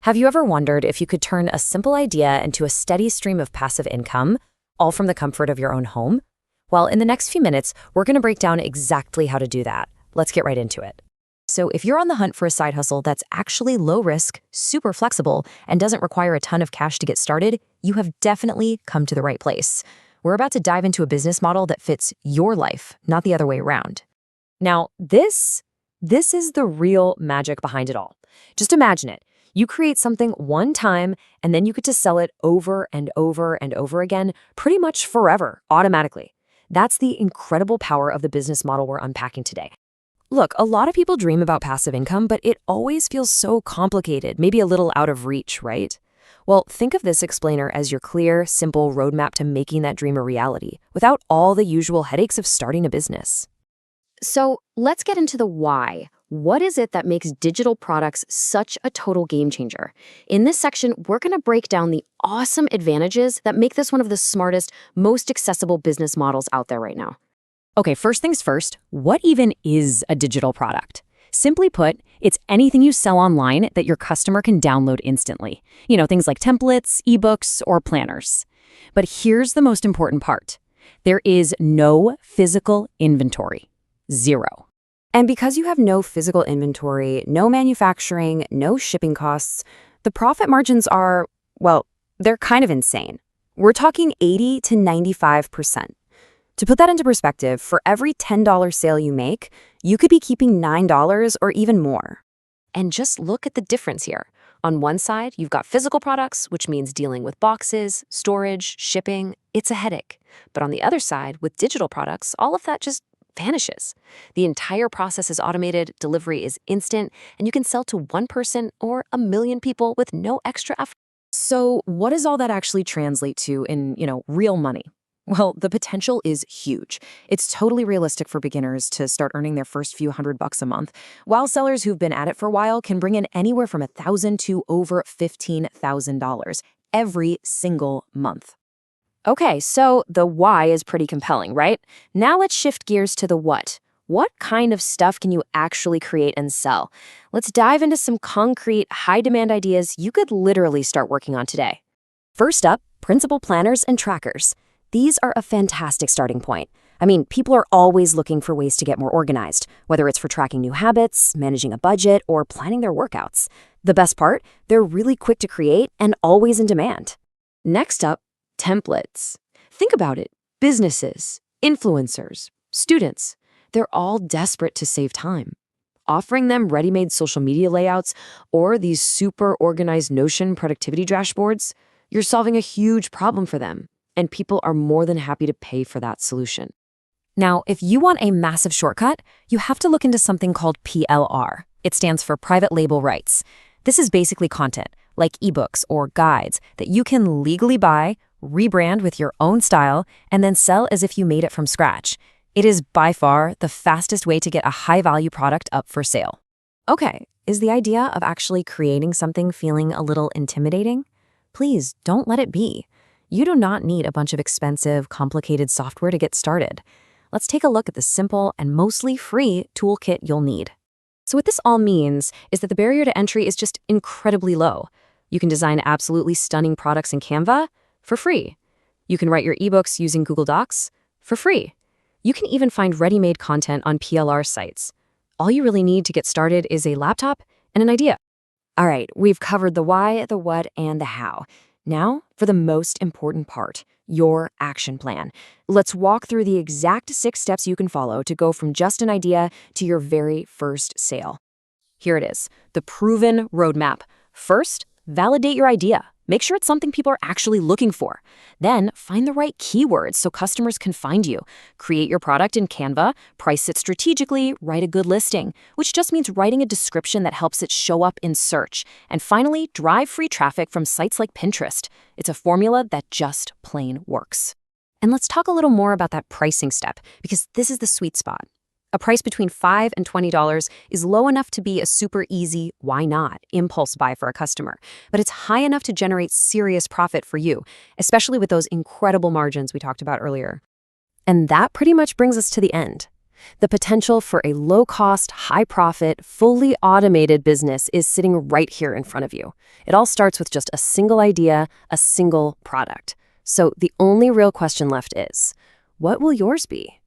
Have you ever wondered if you could turn a simple idea into a steady stream of passive income, all from the comfort of your own home? Well, in the next few minutes, we're going to break down exactly how to do that. Let's get right into it. So if you're on the hunt for a side hustle that's actually low risk, super flexible, and doesn't require a ton of cash to get started, you have definitely come to the right place. We're about to dive into a business model that fits your life, not the other way around. Now, this is the real magic behind it all. Just imagine it. You create something one time, and then you get to sell it over and over and over again, pretty much forever, automatically. That's the incredible power of the business model we're unpacking today. Look, a lot of people dream about passive income, but it always feels so complicated, maybe a little out of reach, right? Well, think of this explainer as your clear, simple roadmap to making that dream a reality, without all the usual headaches of starting a business. So let's get into the why. What is it that makes digital products such a total game changer? In this section, we're going to break down the awesome advantages that make this one of the smartest, most accessible business models out there right now. Okay, first things first, what even is a digital product? Simply put, it's anything you sell online that your customer can download instantly. Things like templates, ebooks, or planners. But here's the most important part. There is no physical inventory. Zero. And because you have no physical inventory, no manufacturing, no shipping costs, the profit margins are, well, they're kind of insane. We're talking 80 to 95%. To put that into perspective, for every $10 sale you make, you could be keeping $9 or even more. And just look at the difference here. On one side, you've got physical products, which means dealing with boxes, storage, shipping. It's a headache. But on the other side, with digital products, all of that just vanishes. The entire process is automated, delivery is instant, and you can sell to one person or a million people with no extra effort. So what does all that actually translate to in, real money? Well, the potential is huge. It's totally realistic for beginners to start earning their first few $100 a month, while sellers who've been at it for a while can bring in anywhere from $1,000 to over $15,000 every single month. Okay, so the why is pretty compelling, right? Now let's shift gears to the what. What kind of stuff can you actually create and sell? Let's dive into some concrete, high-demand ideas you could literally start working on today. First up, printable planners and trackers. These are a fantastic starting point. People are always looking for ways to get more organized, whether it's for tracking new habits, managing a budget, or planning their workouts. The best part, they're really quick to create and always in demand. Next up, templates. Think about it. Businesses, influencers, students, they're all desperate to save time. Offering them ready-made social media layouts or these super organized Notion productivity dashboards, you're solving a huge problem for them, and people are more than happy to pay for that solution. Now, if you want a massive shortcut, you have to look into something called PLR. It stands for private label rights. This is basically content, like ebooks or guides, that you can legally buy, rebrand with your own style, and then sell as if you made it from scratch. It is by far the fastest way to get a high-value product up for sale. Okay, is the idea of actually creating something feeling a little intimidating? Please don't let it be. You do not need a bunch of expensive, complicated software to get started. Let's take a look at the simple and mostly free toolkit you'll need. So what this all means is that the barrier to entry is just incredibly low. You can design absolutely stunning products in Canva for free. You can write your ebooks using Google Docs for free. You can even find ready-made content on PLR sites. All you really need to get started is a laptop and an idea. All right, we've covered the why, the what, and the how. Now, for the most important part, your action plan. Let's walk through the exact 6 steps you can follow to go from just an idea to your very first sale. Here it is, the proven roadmap. First, validate your idea. Make sure it's something people are actually looking for. Then, find the right keywords so customers can find you. Create your product in Canva, price it strategically, write a good listing, which just means writing a description that helps it show up in search. And finally, drive free traffic from sites like Pinterest. It's a formula that just plain works. And let's talk a little more about that pricing step, because this is the sweet spot. A price between $5 and $20 is low enough to be a super easy, why not, impulse buy for a customer. But it's high enough to generate serious profit for you, especially with those incredible margins we talked about earlier. And that pretty much brings us to the end. The potential for a low-cost, high-profit, fully automated business is sitting right here in front of you. It all starts with just a single idea, a single product. So the only real question left is, what will yours be?